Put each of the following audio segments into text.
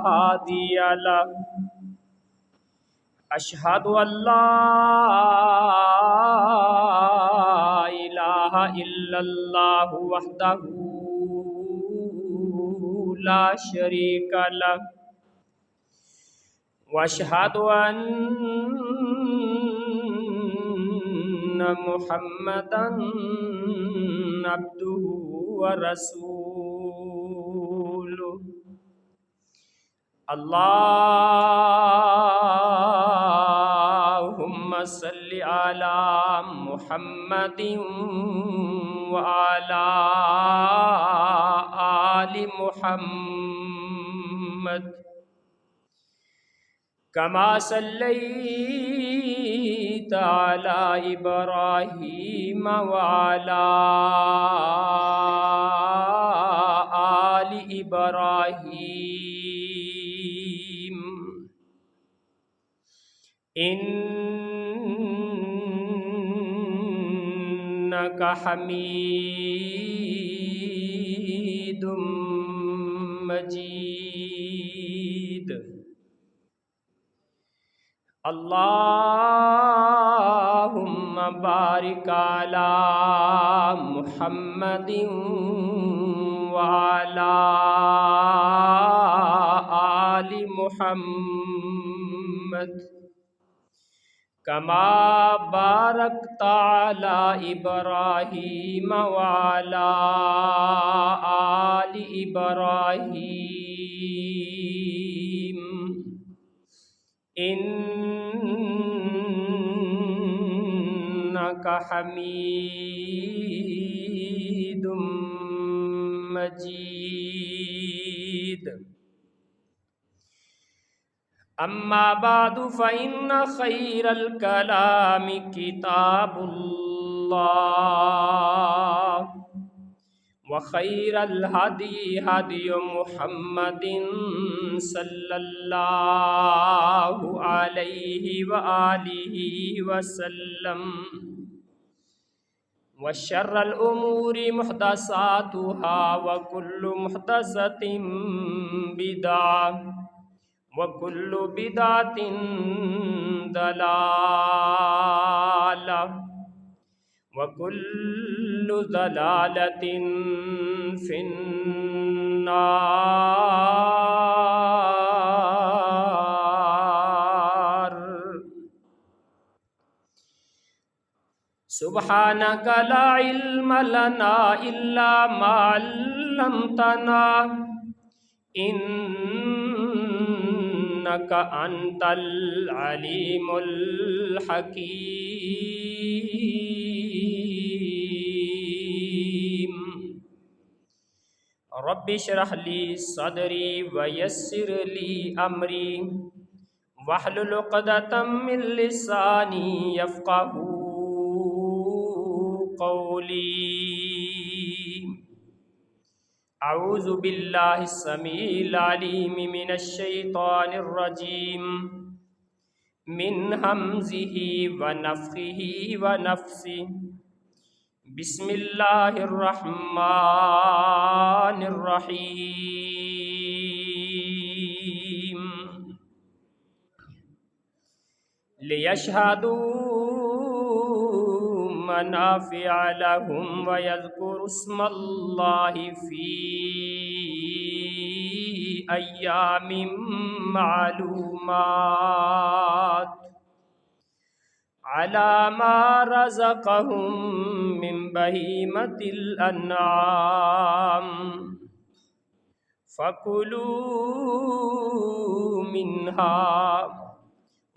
هادي له أشهد أن لا إله إلا الله وحده لا شريك له وأشهد أن محمدا عبده ورسوله اللهم صل على محمد وعلى آل محمد كما صليت على إبراهيم وعلى آل إبراهيم إنك حميد مجيد اللهم بارك على محمد وعلى آل محمد كما باركت على إبراهيم وعلى آل إبراهيم إنك حميد مجيد أما بعد فإن خير الكلام كتاب الله وخير الهدي هدي محمد صلى الله عليه وآله وسلم وشر الأمور محدثاتها وكل محدثة بدعة وكل بدعة ضلالة وكل ضلالة في النار سبحانك لا علم لنا إلا ما علمتنا إنك أنت العليم الحكيم رب اشرح لي صدري ويسر لي أمري واحلل عقدة من لساني يفقهوا قولي أعوذ بالله السميع العليم من الشيطان الرجيم من همزه ونفخه ونفسه بسم الله الرحمن الرحيم ليشهدوا منافع لهم ويذكروا اسم الله في أيام معلومات على ما رزقهم من بهيمة الأنعام فكلوا منها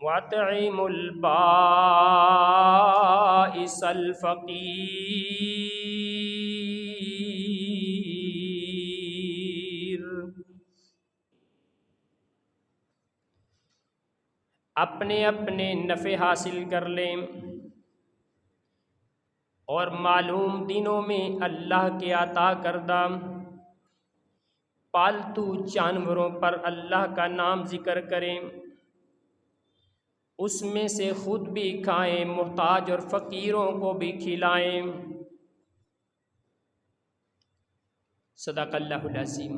وأطعموا البائس الفقير اپنے اپنے نفع حاصل کر لیں اور معلوم دنوں میں اللہ کے عطا کردہ پالتو جانوروں پر اللہ کا نام ذکر کریں، اس میں سے خود بھی کھائیں، محتاج اور فقیروں کو بھی کھلائیں۔ صدق اللہ العظیم۔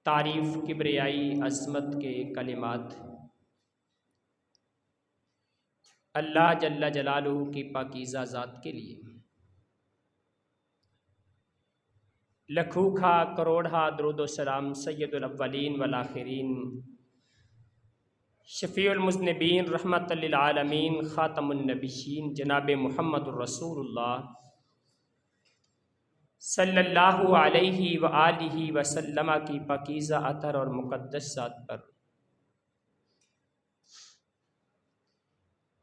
تعریف کبریائی عظمت کے کلمات اللہ جل جلالہ کی پاکیزہ ذات کے لیے لکھوکھا کروڑہا درود و سلام سید الاولین والآخرین شفیع المذنبین رحمت للعالمین خاتم النبیین جناب محمد الرسول اللہ صلی اللہ علیہ وآلہ وسلم کی پاکیزہ اطہر اور مقدس ذات پر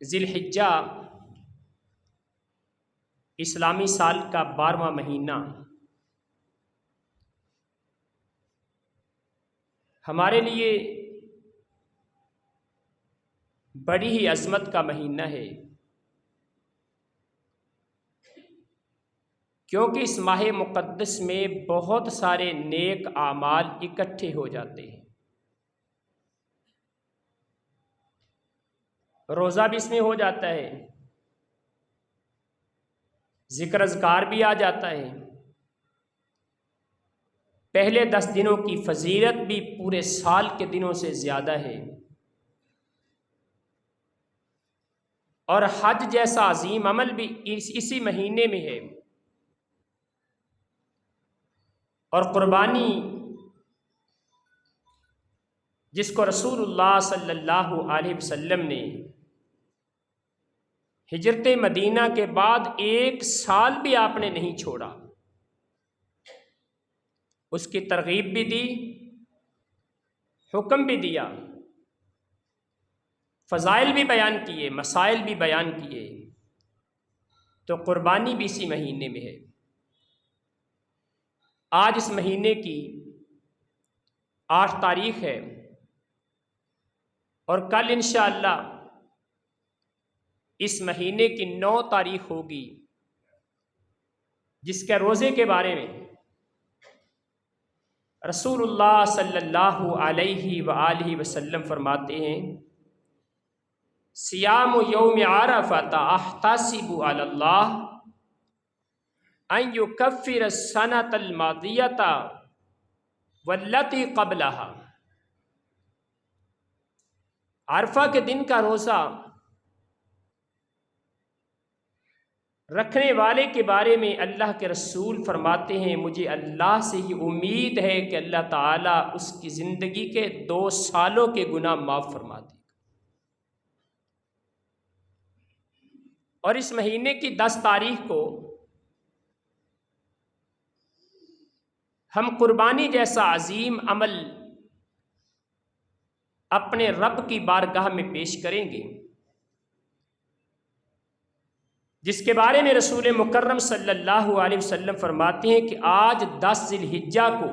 ذی الحجہ اسلامی سال کا 12واں مہینہ ہمارے لیے بڑی ہی عظمت کا مہینہ ہے، کیونکہ اس ماہ مقدس میں بہت سارے نیک اعمال اکٹھے ہو جاتے ہیں۔ روزہ بھی اس میں ہو جاتا ہے، ذکر اذکار بھی آ جاتا ہے، پہلے 10 دنوں کی فضیلت بھی پورے سال کے دنوں سے زیادہ ہے، اور حج جیسا عظیم عمل بھی اسی مہینے میں ہے، اور قربانی جس کو رسول اللہ صلی اللہ علیہ وسلم نے ہجرت مدینہ کے بعد 1 سال بھی آپ نے نہیں چھوڑا، اس کی ترغیب بھی دی، حکم بھی دیا، فضائل بھی بیان کیے، مسائل بھی بیان کیے، تو قربانی بھی اسی مہینے میں ہے۔ آج اس مہینے کی 8 تاریخ ہے، اور کل انشاءاللہ اس مہینے کی 9 تاریخ ہوگی، جس کے روزے کے بارے میں رسول اللہ صلی اللہ علیہ وآلہ وسلم فرماتے ہیں، صیام یوم عرفۃ احتسب علی اللہ ان یکفر السنۃ الماضیۃ واللتی قبلہا۔ عرفہ کے دن کا روزہ رکھنے والے کے بارے میں اللہ کے رسول فرماتے ہیں، مجھے اللہ سے یہ امید ہے کہ اللہ تعالیٰ اس کی زندگی کے 2 سالوں کے گناہ معاف فرما دے گا۔ اور اس مہینے کی 10 تاریخ کو ہم قربانی جیسا عظیم عمل اپنے رب کی بارگاہ میں پیش کریں گے، جس کے بارے میں رسول مکرم صلی اللہ علیہ وسلم فرماتے ہیں کہ آج 10 ذی الحجہ کو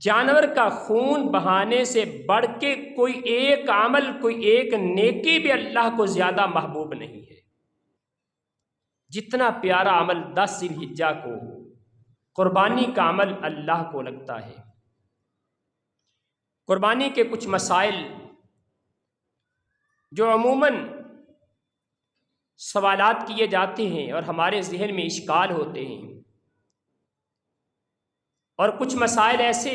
جانور کا خون بہانے سے بڑھ کے کوئی ایک عمل، کوئی ایک نیکی بھی اللہ کو زیادہ محبوب نہیں ہے۔ جتنا پیارا عمل 10 ذی الحجہ کو قربانی کا عمل اللہ کو لگتا ہے۔ قربانی کے کچھ مسائل جو عموماً سوالات کیے جاتے ہیں اور ہمارے ذہن میں اشکال ہوتے ہیں، اور کچھ مسائل ایسے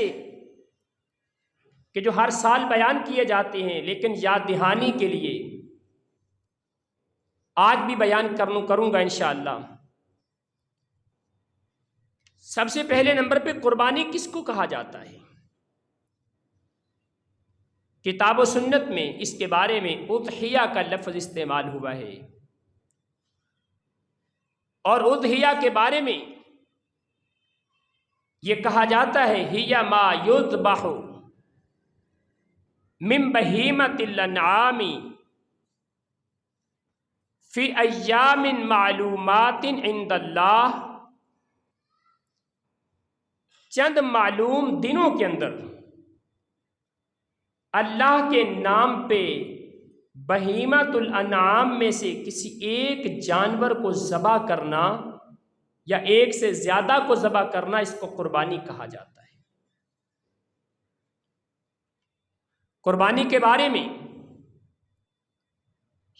کہ جو ہر سال بیان کیے جاتے ہیں، لیکن یاد دہانی کے لیے آج بھی بیان کروں گا انشاءاللہ۔ سب سے پہلے نمبر پہ قربانی کس کو کہا جاتا ہے؟ کتاب و سنت میں اس کے بارے میں اضحیہ کا لفظ استعمال ہوا ہے، اور اضحیہ کے بارے میں یہ کہا جاتا ہے ہی ما یذبح من بہیمۃ الانعام فی ایام معلومات عند اللہ، چند معلوم دنوں کے اندر اللہ کے نام پہ بہیمۃ الانعام میں سے کسی ایک جانور کو ذبح کرنا یا ایک سے زیادہ کو ذبح کرنا، اس کو قربانی کہا جاتا ہے۔ قربانی کے بارے میں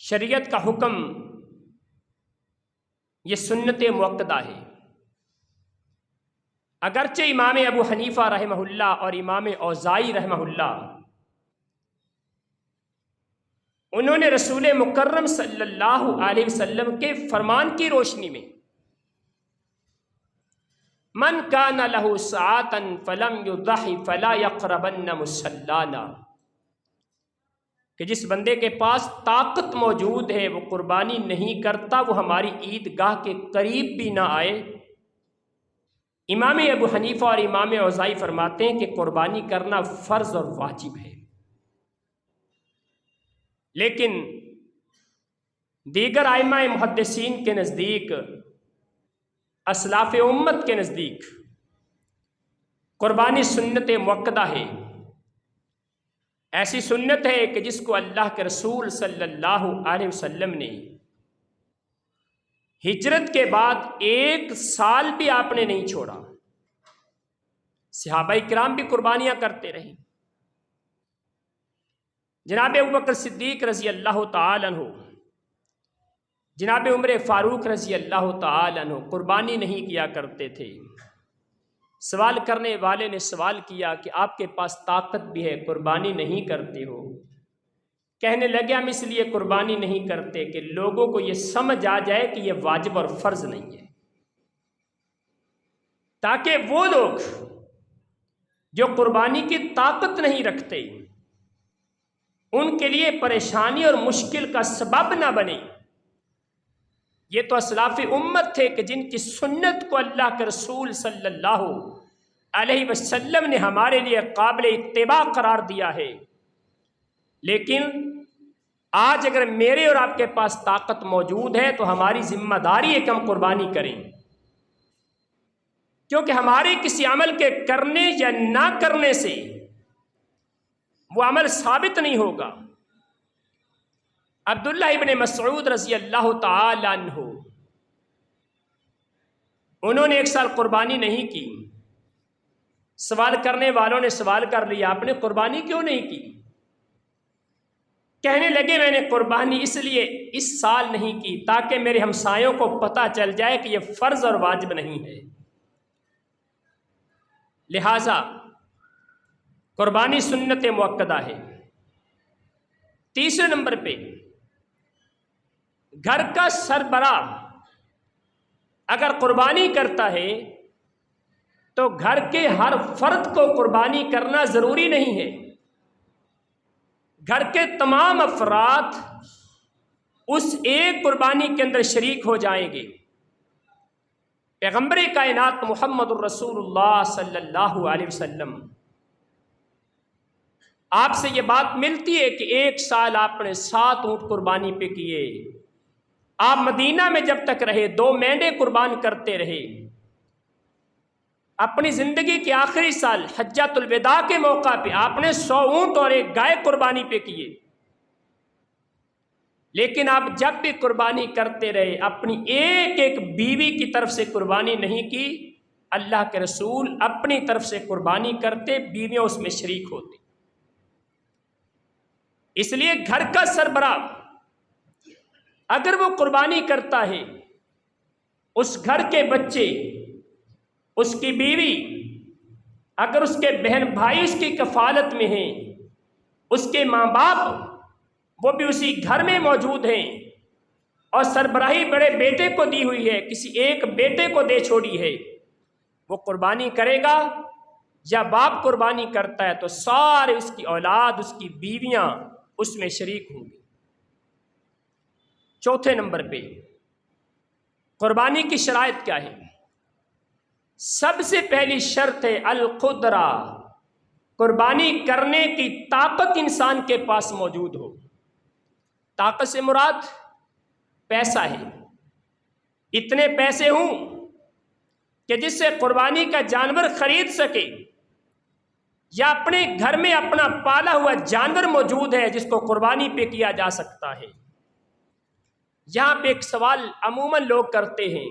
شریعت کا حکم یہ سنت مؤکدہ ہے، اگرچہ امام ابو حنیفہ رحمہ اللہ اور امام اوزائی رحمہ اللہ انہوں نے رسول مکرم صلی اللہ علیہ وسلم کے فرمان کی روشنی میں من کان لہ ساعۃ فلم یضحی فلا یقربن مصلانا، کہ جس بندے کے پاس طاقت موجود ہے وہ قربانی نہیں کرتا، وہ ہماری عیدگاہ کے قریب بھی نہ آئے۔ امام ابو حنیفہ اور امام اوزائی فرماتے ہیں کہ قربانی کرنا فرض اور واجب ہے، لیکن دیگر ائمہ محدثین کے نزدیک، اسلاف امت کے نزدیک قربانی سنت مؤکدہ ہے، ایسی سنت ہے کہ جس کو اللہ کے رسول صلی اللہ علیہ وسلم نے ہجرت کے بعد 1 سال بھی آپ نے نہیں چھوڑا۔ صحابہ کرام بھی قربانیاں کرتے رہے، جناب ابوبکر صدیق رضی اللہ تعالی عنہ، جناب عمر فاروق رضی اللہ تعالی عنہ قربانی نہیں کیا کرتے تھے۔ سوال کرنے والے نے سوال کیا کہ آپ کے پاس طاقت بھی ہے، قربانی نہیں کرتے ہو؟ کہنے لگے ہم اس لیے قربانی نہیں کرتے کہ لوگوں کو یہ سمجھ آ جائے کہ یہ واجب اور فرض نہیں ہے، تاکہ وہ لوگ جو قربانی کی طاقت نہیں رکھتے ان کے لیے پریشانی اور مشکل کا سبب نہ بنے۔ یہ تو اسلاف امت تھے کہ جن کی سنت کو اللہ کے رسول صلی اللہ علیہ وسلم نے ہمارے لیے قابل اتباع قرار دیا ہے، لیکن آج اگر میرے اور آپ کے پاس طاقت موجود ہے تو ہماری ذمہ داری ہے کہ ہم قربانی کریں، کیونکہ ہمارے کسی عمل کے کرنے یا نہ کرنے سے وہ عمل ثابت نہیں ہوگا۔ عبداللہ ابن مسعود رضی اللہ تعالی عنہ، انہوں نے 1 سال قربانی نہیں کی۔ سوال کرنے والوں نے سوال کر لیا آپ نے قربانی کیوں نہیں کی؟ کہنے لگے میں نے قربانی اس لیے اس سال نہیں کی تاکہ میرے ہمسایوں کو پتہ چل جائے کہ یہ فرض اور واجب نہیں ہے، لہذا قربانی سنت مؤکدہ ہے۔ تیسرے نمبر پہ گھر کا سربراہ اگر قربانی کرتا ہے تو گھر کے ہر فرد کو قربانی کرنا ضروری نہیں ہے، گھر کے تمام افراد اس ایک قربانی کے اندر شریک ہو جائیں گے۔ پیغمبر کائنات محمد الرسول اللہ صلی اللہ علیہ وسلم، آپ سے یہ بات ملتی ہے کہ 1 سال آپ نے 7 اونٹ قربانی پہ کیے، آپ مدینہ میں جب تک رہے 2 مینڈے قربان کرتے رہے، اپنی زندگی کے آخری سال حجۃ الوداع کے موقع پہ آپ نے 100 اونٹ اور 1 گائے قربانی پہ کیے، لیکن آپ جب بھی قربانی کرتے رہے اپنی ایک ایک بیوی کی طرف سے قربانی نہیں کی۔ اللہ کے رسول اپنی طرف سے قربانی کرتے، بیویاں اس میں شریک ہوتی۔ اس لیے گھر کا سربراہ اگر وہ قربانی کرتا ہے، اس گھر کے بچے، اس کی بیوی، اگر اس کے بہن بھائی اس کی کفالت میں ہیں، اس کے ماں باپ وہ بھی اسی گھر میں موجود ہیں، اور سربراہی بڑے بیٹے کو دی ہوئی ہے، کسی ایک بیٹے کو دے چھوڑی ہے، وہ قربانی کرے گا یا باپ قربانی کرتا ہے تو سارے اس کی اولاد، اس کی بیویاں اس میں شریک ہوں گی۔ چوتھے نمبر پہ قربانی کی شرائط کیا ہے؟ سب سے پہلی شرط ہے القدرہ، قربانی کرنے کی طاقت انسان کے پاس موجود ہو۔ طاقت سے مراد پیسہ ہے، اتنے پیسے ہوں کہ جس سے قربانی کا جانور خرید سکے، یا اپنے گھر میں اپنا پالا ہوا جانور موجود ہے جس کو قربانی پہ کیا جا سکتا ہے۔ یہاں پہ ایک سوال عموماً لوگ کرتے ہیں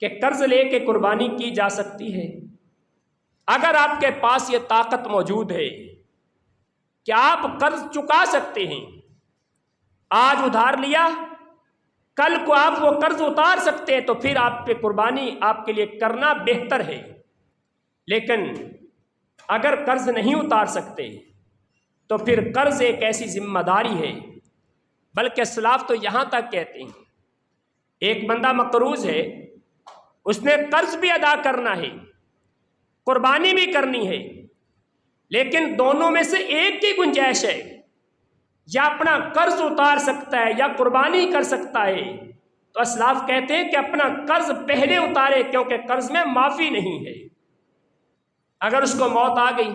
کہ قرض لے کے قربانی کی جا سکتی ہے؟ اگر آپ کے پاس یہ طاقت موجود ہے کہ آپ قرض چکا سکتے ہیں، آج ادھار لیا، کل کو آپ وہ قرض اتار سکتے ہیں تو پھر آپ پہ قربانی آپ کے لیے کرنا بہتر ہے۔ لیکن اگر قرض نہیں اتار سکتے تو پھر قرض ایک ایسی ذمہ داری ہے، بلکہ اسلاف تو یہاں تک کہتے ہیں ایک بندہ مقروض ہے، اس نے قرض بھی ادا کرنا ہے، قربانی بھی کرنی ہے، لیکن دونوں میں سے ایک کی گنجائش ہے، یا اپنا قرض اتار سکتا ہے یا قربانی کر سکتا ہے، تو اسلاف کہتے ہیں کہ اپنا قرض پہلے اتارے، کیونکہ قرض میں معافی نہیں ہے۔ اگر اس کو موت آ گئی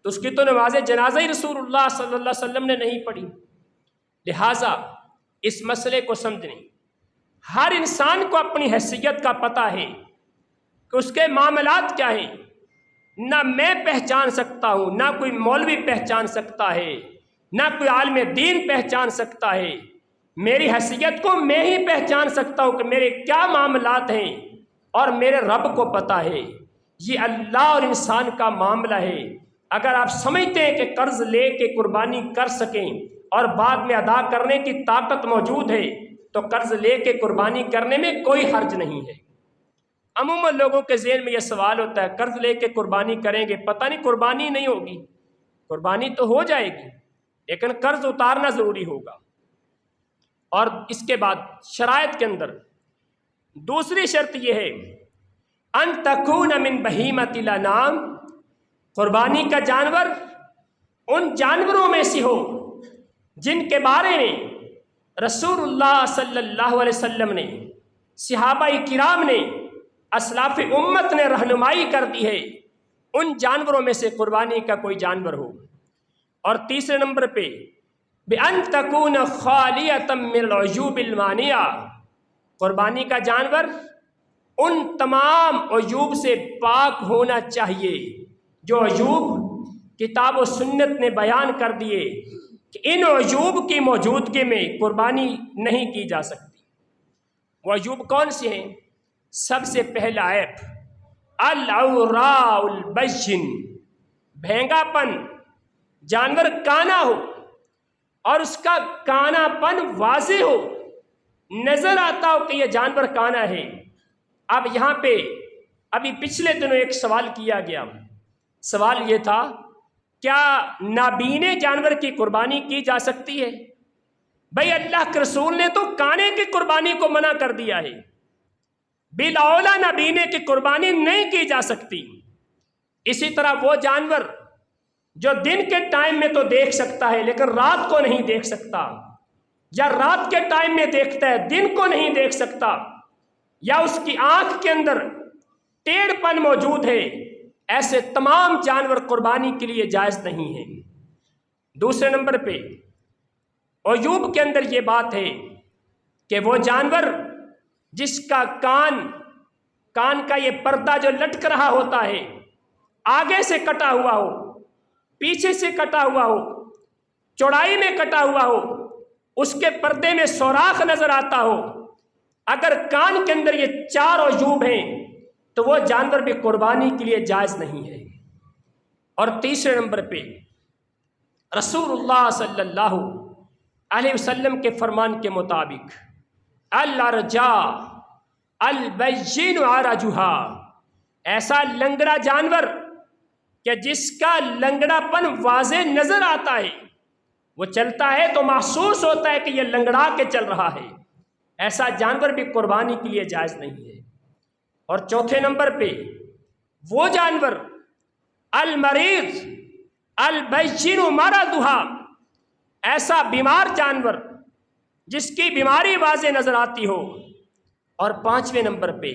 تو اس کی تو نماز جنازہ ہی رسول اللہ صلی اللہ علیہ وسلم نے نہیں پڑھی۔ لہٰذا اس مسئلے کو سمجھنے، ہر انسان کو اپنی حیثیت کا پتہ ہے کہ اس کے معاملات کیا ہیں۔ نہ میں پہچان سکتا ہوں، نہ کوئی مولوی پہچان سکتا ہے، نہ کوئی عالم دین پہچان سکتا ہے۔ میری حیثیت کو میں ہی پہچان سکتا ہوں کہ میرے کیا معاملات ہیں، اور میرے رب کو پتہ ہے۔ یہ اللہ اور انسان کا معاملہ ہے۔ اگر آپ سمجھتے ہیں کہ قرض لے کے قربانی کر سکیں اور بعد میں ادا کرنے کی طاقت موجود ہے تو قرض لے کے قربانی کرنے میں کوئی حرج نہیں ہے۔ عموماً لوگوں کے ذہن میں یہ سوال ہوتا ہے قرض لے کے قربانی کریں گے، پتہ نہیں قربانی نہیں ہوگی۔ قربانی تو ہو جائے گی لیکن قرض اتارنا ضروری ہوگا۔ اور اس کے بعد شرائط کے اندر دوسری شرط یہ ہے ان تکون من بہیمۃ الانعام، قربانی کا جانور ان جانوروں میں سے ہو جن کے بارے میں رسول اللہ صلی اللہ علیہ وسلم نے، صحابہ کرام نے، اسلاف امت نے رہنمائی کر دی ہے، ان جانوروں میں سے قربانی کا کوئی جانور ہو۔ اور تیسرے نمبر پہ بِأَن تَكُونَ خَالِيَةً مِّنَ الْعُيُوبِ الْمَانِعَةِ، قربانی کا جانور ان تمام عیوب سے پاک ہونا چاہیے جو عیوب کتاب و سنت نے بیان کر دیے کہ ان عیوب کی موجودگی میں قربانی نہیں کی جا سکتی۔ وہ عیوب کون سے ہیں؟ سب سے پہلا عیب العوراء البین، بھینگا پن، جانور کانا ہو اور اس کا کانا پن واضح ہو، نظر آتا ہو کہ یہ جانور کانا ہے۔ اب یہاں پہ ابھی پچھلے دنوں ایک سوال کیا گیا، سوال یہ تھا کیا نابینے جانور کی قربانی کی جا سکتی ہے؟ بھائی اللہ کے رسول نے تو کانے کی قربانی کو منع کر دیا ہے، بالاولیٰ نابینے کی قربانی نہیں کی جا سکتی۔ اسی طرح وہ جانور جو دن کے ٹائم میں تو دیکھ سکتا ہے لیکن رات کو نہیں دیکھ سکتا، یا رات کے ٹائم میں دیکھتا ہے دن کو نہیں دیکھ سکتا، یا اس کی آنکھ کے اندر ٹیڑھ پن موجود ہے، ایسے تمام جانور قربانی کے لیے جائز نہیں ہیں۔ دوسرے نمبر پہ عیوب کے اندر یہ بات ہے کہ وہ جانور جس کا کان کا یہ پردہ جو لٹک رہا ہوتا ہے آگے سے کٹا ہوا ہو، پیچھے سے کٹا ہوا ہو، چوڑائی میں کٹا ہوا ہو، اس کے پردے میں سوراخ نظر آتا ہو، اگر کان کے اندر یہ چار عیوب ہیں تو وہ جانور بھی قربانی کے لیے جائز نہیں ہے۔ اور تیسرے نمبر پہ رسول اللہ صلی اللہ علیہ وسلم کے فرمان کے مطابق الارجاء البین عرجھا، ایسا لنگڑا جانور کہ جس کا لنگڑا پن واضح نظر آتا ہے، وہ چلتا ہے تو محسوس ہوتا ہے کہ یہ لنگڑا کے چل رہا ہے، ایسا جانور بھی قربانی کے لیے جائز نہیں ہے۔ اور چوتھے نمبر پہ وہ جانور المریض البین مرضھا، ایسا بیمار جانور جس کی بیماری واضح نظر آتی ہو۔ اور پانچویں نمبر پہ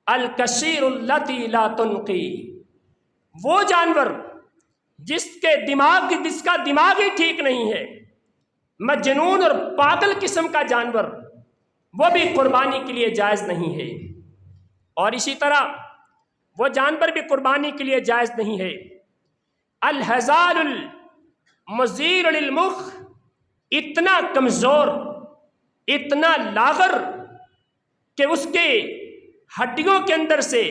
الکثیر التی لا تنقی، وہ جانور جس کا دماغ ہی ٹھیک نہیں ہے، مجنون اور پاگل قسم کا جانور، وہ بھی قربانی کے لیے جائز نہیں ہے۔ اور اسی طرح وہ جانور بھی قربانی کے لیے جائز نہیں ہے الہزال المزیر للمخ، اتنا کمزور، اتنا لاغر کہ اس کے ہڈیوں کے اندر سے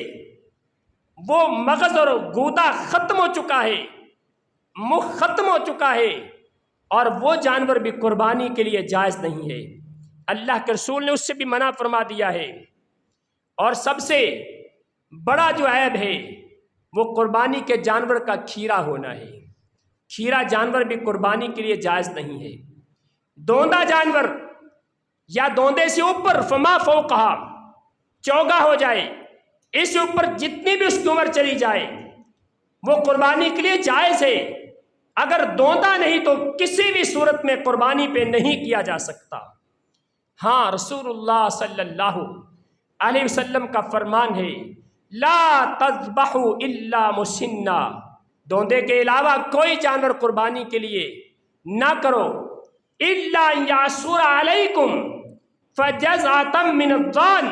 وہ مغز اور گودا ختم ہو چکا ہے، منہ ختم ہو چکا ہے، اور وہ جانور بھی قربانی کے لیے جائز نہیں ہے۔ اللہ کے رسول نے اس سے بھی منع فرما دیا ہے۔ اور سب سے بڑا جو عیب ہے وہ قربانی کے جانور کا کھیرا ہونا ہے۔ کھیرا جانور بھی قربانی کے لیے جائز نہیں ہے۔ دوندہ جانور یا دوندے سے اوپر فما فوقہا چوگا ہو جائے، اس اوپر جتنی بھی اس کی عمر چلی جائے وہ قربانی کے لیے جائز ہے۔ اگر دوندہ نہیں تو کسی بھی صورت میں قربانی پہ نہیں کیا جا سکتا۔ ہاں، رسول اللہ صلی اللہ علیہ وسلم کا فرمان ہے لا تذبحوا الا مسنّا، دوندے کے علاوہ کوئی جانور قربانی کے لیے نہ کرو، الا یعصر علیکم فجزعۃ من الضان،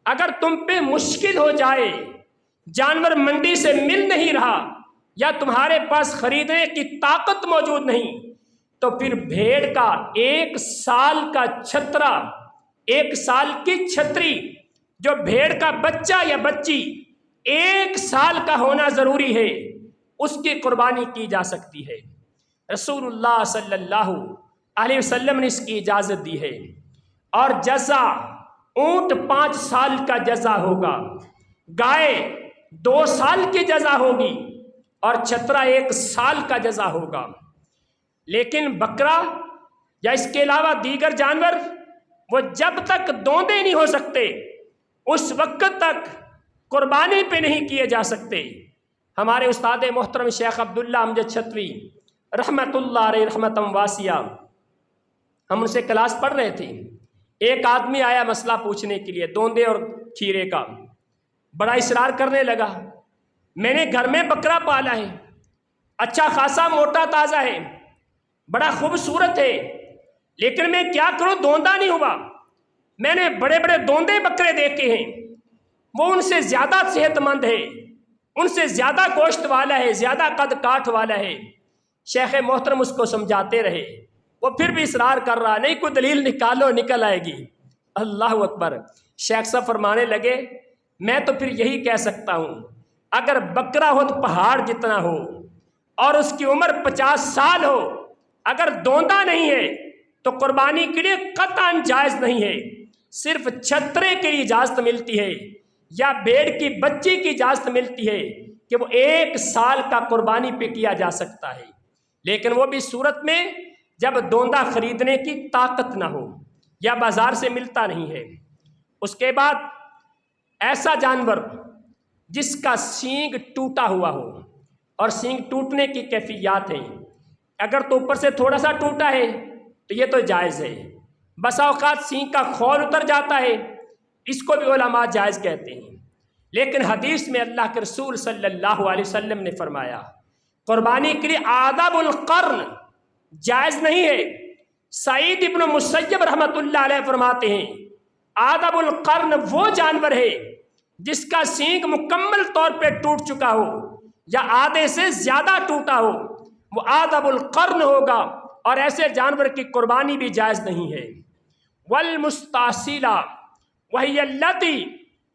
اگر تم پہ مشکل ہو جائے، جانور منڈی سے مل نہیں رہا یا تمہارے پاس خریدنے کی طاقت موجود نہیں، تو پھر بھیڑ کا 1 سال کا چھترا، 1 سال کی چھتری، جو بھیڑ کا بچہ یا بچی 1 سال کا ہونا ضروری ہے، اس کی قربانی کی جا سکتی ہے۔ رسول اللہ صلی اللہ علیہ وسلم نے اس کی اجازت دی ہے۔ اور جزا، اونٹ 5 سال کا جزا ہوگا، گائے 2 سال کی جزا ہوگی، اور چھترا 1 سال کا جزا ہوگا۔ لیکن بکرا یا اس کے علاوہ دیگر جانور وہ جب تک دوندے نہیں ہو سکتے اس وقت تک قربانی پہ نہیں کیے جا سکتے۔ ہمارے استاد محترم شیخ عبداللہ امجد چھتوی رحمت اللہ علیہ رحمتم واسعہ، ہم ان سے کلاس پڑھ رہے تھے، ایک آدمی آیا مسئلہ پوچھنے کے لیے دوندے اور کھیرے کا، بڑا اصرار کرنے لگا، میں نے گھر میں بکرا پالا ہے، اچھا خاصا موٹا تازہ ہے، بڑا خوبصورت ہے، لیکن میں کیا کروں، دوندا نہیں ہوا۔ میں نے بڑے بڑے دوندے بکرے دیکھے ہیں، وہ ان سے زیادہ صحت مند ہے، ان سے زیادہ گوشت والا ہے، زیادہ قد کاٹ والا ہے۔ شیخ محترم اس کو سمجھاتے رہے، وہ پھر بھی اصرار کر رہا، نہیں کوئی دلیل نکالو، نکل آئے گی۔ اللہ اکبر۔ شیخ صاحب فرمانے لگے میں تو پھر یہی کہہ سکتا ہوں، اگر بکرا ہو تو پہاڑ جتنا ہو اور اس کی عمر 50 سال ہو، اگر دوندا نہیں ہے تو قربانی کے لیے قطعاً جائز نہیں ہے۔ صرف چھترے کے لیے اجازت ملتی ہے یا بھیڑ کی بچی کی اجازت ملتی ہے کہ وہ 1 سال کا قربانی پہ کیا جا سکتا ہے، لیکن وہ بھی صورت میں جب دوندا خریدنے کی طاقت نہ ہو یا بازار سے ملتا نہیں ہے۔ اس کے بعد ایسا جانور جس کا سینگ ٹوٹا ہوا ہو، اور سینگ ٹوٹنے کی کیفیات ہیں، اگر تو اوپر سے تھوڑا سا ٹوٹا ہے تو یہ تو جائز ہے، بسا اوقات سینگ کا خول اتر جاتا ہے، اس کو بھی علماء جائز کہتے ہیں۔ لیکن حدیث میں اللہ کے رسول صلی اللہ علیہ وسلم نے فرمایا قربانی کے لیے آداب القرن جائز نہیں ہے۔ سعید ابن مسیب رحمۃ اللہ علیہ فرماتے ہیں آداب القرن وہ جانور ہے جس کا سینگ مکمل طور پہ ٹوٹ چکا ہو یا آدھے سے زیادہ ٹوٹا ہو، وہ آداب القرن ہوگا، اور ایسے جانور کی قربانی بھی جائز نہیں ہے۔ والمستاصلہ وہی التی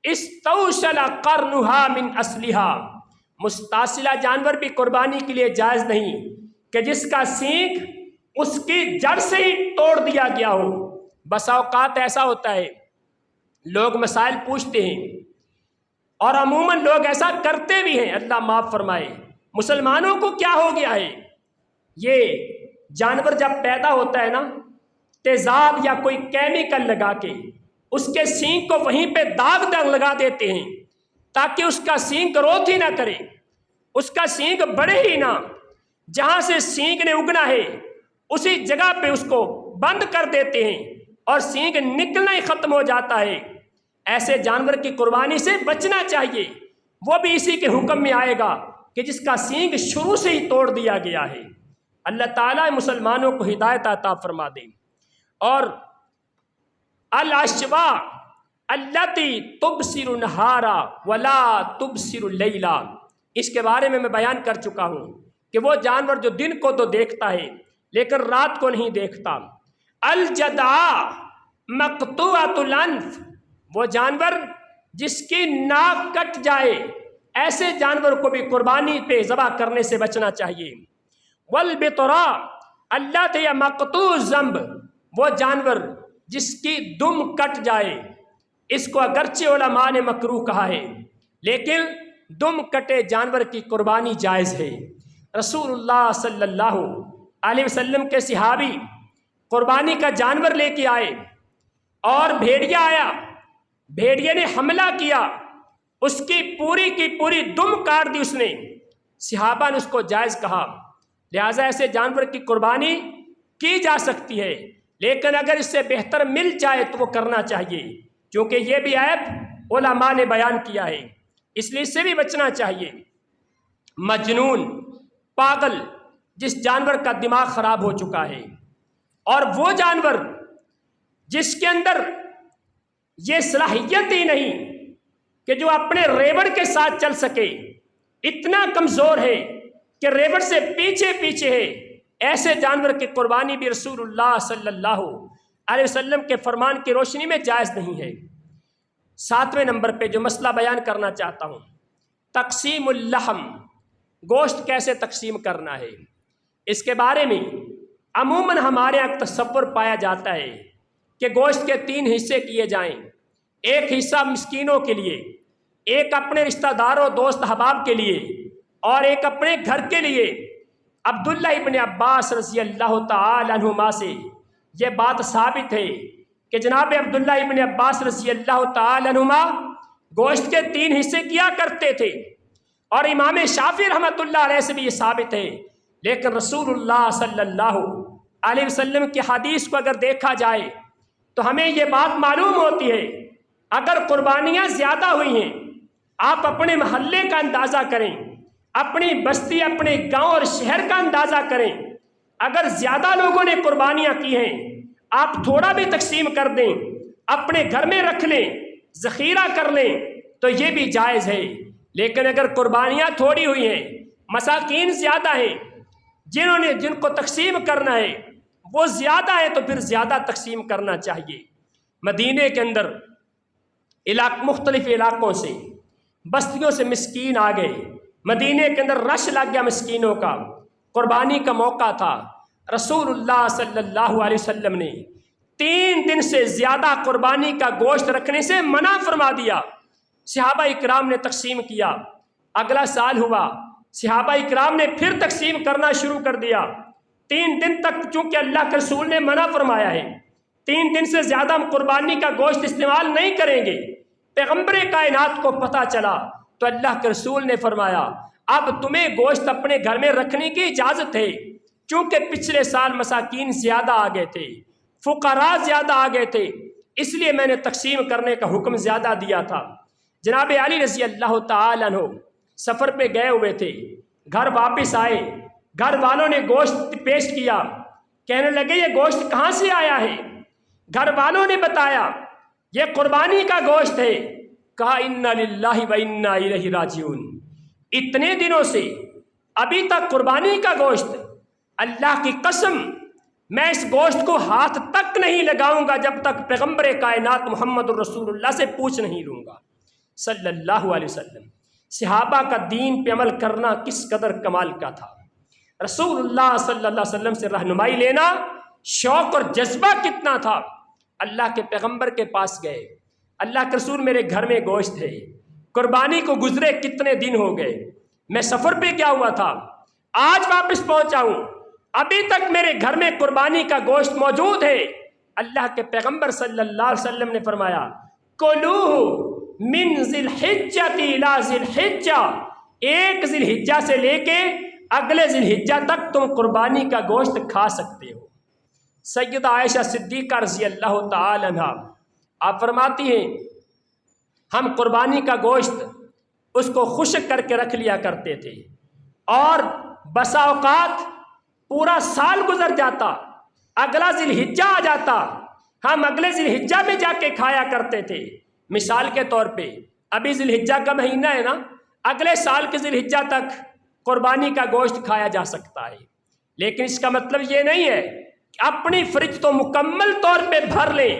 استوصل قرنها من اصلها، مستاصلہ جانور بھی قربانی کے لیے جائز نہیں کہ جس کا سینگ اس کی جڑ سے ہی توڑ دیا گیا ہو۔ بسا اوقات ایسا ہوتا ہے لوگ مسائل پوچھتے ہیں اور عموماً لوگ ایسا کرتے بھی ہیں، اللہ معاف فرمائے، مسلمانوں کو کیا ہو گیا ہے، یہ جانور جب پیدا ہوتا ہے نا، تیزاب یا کوئی کیمیکل لگا کے اس کے سینگ کو وہیں پہ داغ لگا دیتے ہیں تاکہ اس کا سینگ گروتھ ہی نہ کرے، اس کا سینگ بڑھے ہی نہ، جہاں سے سینگ نے اگنا ہے اسی جگہ پہ اس کو بند کر دیتے ہیں اور سینگ نکلنا ہی ختم ہو جاتا ہے۔ ایسے جانور کی قربانی سے بچنا چاہیے، وہ بھی اسی کے حکم میں آئے گا کہ جس کا سینگ شروع سے ہی توڑ دیا گیا ہے۔ اللہ تعالیٰ مسلمانوں کو ہدایت عطا فرما دے۔ اور الاشوا التی تبصر النہارا ولا تبصر اللیلا، اس کے بارے میں بیان کر چکا ہوں کہ وہ جانور جو دن کو تو دیکھتا ہے لیکن رات کو نہیں دیکھتا۔ الجدعاء مقطوعۃ الانف، وہ جانور جس کی ناک کٹ جائے، ایسے جانور کو بھی قربانی پہ ذبح کرنے سے بچنا چاہیے۔ والبطراء اللتی مقطوع الذنب، وہ جانور جس کی دم کٹ جائے، اس کو اگرچہ علماء نے مکروہ کہا ہے لیکن دم کٹے جانور کی قربانی جائز ہے۔ رسول اللہ صلی اللہ علیہ وسلم کے صحابی قربانی کا جانور لے کے آئے اور بھیڑیا آیا، بھیڑیے نے حملہ کیا، اس کی پوری دم کاٹ دی اس نے۔ صحابہ نے اس کو جائز کہا، لہٰذا ایسے جانور کی قربانی کی جا سکتی ہے، لیکن اگر اس سے بہتر مل جائے تو وہ کرنا چاہیے، کیونکہ یہ بھی عیب علماء نے بیان کیا ہے، اس لیے اس سے بھی بچنا چاہیے۔ مجنون، پاگل، جس جانور کا دماغ خراب ہو چکا ہے، اور وہ جانور جس کے اندر یہ صلاحیت ہی نہیں کہ جو اپنے ریوڑ کے ساتھ چل سکے، اتنا کمزور ہے کہ ریوڑ سے پیچھے ہے، ایسے جانور کی قربانی بھی رسول اللہ صلی اللہ علیہ وسلم کے فرمان کی روشنی میں جائز نہیں ہے۔ 7ویں نمبر پہ جو مسئلہ بیان کرنا چاہتا ہوں، تقسیم اللحم، گوشت کیسے تقسیم کرنا ہے۔ اس کے بارے میں عموماً ہمارے یہاں تصور پایا جاتا ہے کہ گوشت کے 3 حصے کیے جائیں، ایک حصہ مسکینوں کے لیے، ایک اپنے رشتہ داروں دوست احباب کے لیے، اور ایک اپنے گھر کے لیے۔ عبداللہ ابن عباس رضی اللہ تعالی عنہما سے یہ بات ثابت ہے کہ جناب عبداللہ ابن عباس رضی اللہ تعالی عنہما گوشت کے 3 حصے کیا کرتے تھے، اور امام شافعی رحمۃ اللہ علیہ سے بھی یہ ثابت ہے، لیکن رسول اللہ صلی اللہ علیہ وسلم کی حدیث کو اگر دیکھا جائے تو ہمیں یہ بات معلوم ہوتی ہے، اگر قربانیاں زیادہ ہوئی ہیں، آپ اپنے محلے کا اندازہ کریں، اپنی بستی، اپنے گاؤں اور شہر کا اندازہ کریں، اگر زیادہ لوگوں نے قربانیاں کی ہیں، آپ تھوڑا بھی تقسیم کر دیں، اپنے گھر میں رکھ لیں، ذخیرہ کر لیں تو یہ بھی جائز ہے۔ لیکن اگر قربانیاں تھوڑی ہوئی ہیں، مساکین زیادہ ہیں، جن کو تقسیم کرنا ہے وہ زیادہ ہے، تو پھر زیادہ تقسیم کرنا چاہیے۔ مدینے کے اندر مختلف علاقوں سے، بستیوں سے مسکین آ گئے، مدینے کے اندر رش لگ گیا مسکینوں کا، قربانی کا موقع تھا۔ رسول اللہ صلی اللہ علیہ وسلم نے 3 دن سے زیادہ قربانی کا گوشت رکھنے سے منع فرما دیا۔ صحابہ اکرام نے تقسیم کیا، اگلا سال ہوا، صحابہ اکرام نے پھر تقسیم کرنا شروع کر دیا۔ 3 دن تک چونکہ اللہ کے رسول نے منع فرمایا ہے، 3 دن سے زیادہ ہم قربانی کا گوشت استعمال نہیں کریں گے۔ پیغمبر کائنات کو پتہ چلا تو اللہ کے رسول نے فرمایا اب تمہیں گوشت اپنے گھر میں رکھنے کی اجازت ہے، چونکہ پچھلے سال مساکین زیادہ آ گئے تھے، فقراء زیادہ آ گئے تھے، اس لیے میں نے تقسیم کرنے کا حکم زیادہ دیا تھا۔ جناب علی رضی اللہ تعالی عنہ سفر پہ گئے ہوئے تھے، گھر واپس آئے، گھر والوں نے گوشت پیش کیا، کہنے لگے یہ گوشت کہاں سے آیا ہے؟ گھر والوں نے بتایا یہ قربانی کا گوشت ہے۔ کہا انا للہ و انا الیہ راجعون، اتنے دنوں سے ابھی تک قربانی کا گوشت، اللہ کی قسم میں اس گوشت کو ہاتھ تک نہیں لگاؤں گا جب تک پیغمبر کائنات محمد الرسول اللہ سے پوچھ نہیں لوں گا صلی اللہ علیہ وسلم۔ صحابہ کا دین پہ عمل کرنا کس قدر کمال کا تھا، رسول اللہ صلی اللہ علیہ وسلم سے رہنمائی لینا شوق اور جذبہ کتنا تھا۔ اللہ کے پیغمبر کے پاس گئے، اللہ کے رسول میرے گھر میں گوشت ہے، قربانی کو گزرے کتنے دن ہو گئے، میں سفر پہ کیا ہوا تھا، آج واپس پہنچا ہوں، ابھی تک میرے گھر میں قربانی کا گوشت موجود ہے۔ اللہ کے پیغمبر صلی اللہ علیہ وسلم نے فرمایا کلوہ من ذی الحجہ الی ذی الحجہ، 1 ذی الحجہ سے لے کے اگلے ذی الحجہ تک تم قربانی کا گوشت کھا سکتے ہو۔ سیدہ عائشہ صدیقہ رضی اللہ تعالی عنہا آپ فرماتی ہیں ہم قربانی کا گوشت اس کو خشک کر کے رکھ لیا کرتے تھے، اور بسا اوقات پورا سال گزر جاتا، اگلا ذی الحجہ آ جاتا، ہم اگلے ذی الحجہ میں جا کے کھایا کرتے تھے۔ مثال کے طور پہ ابھی ذی الحجہ کا مہینہ ہے نا، اگلے سال کے ذی الحجہ تک قربانی کا گوشت کھایا جا سکتا ہے، لیکن اس کا مطلب یہ نہیں ہے کہ اپنی فریج تو مکمل طور پہ بھر لیں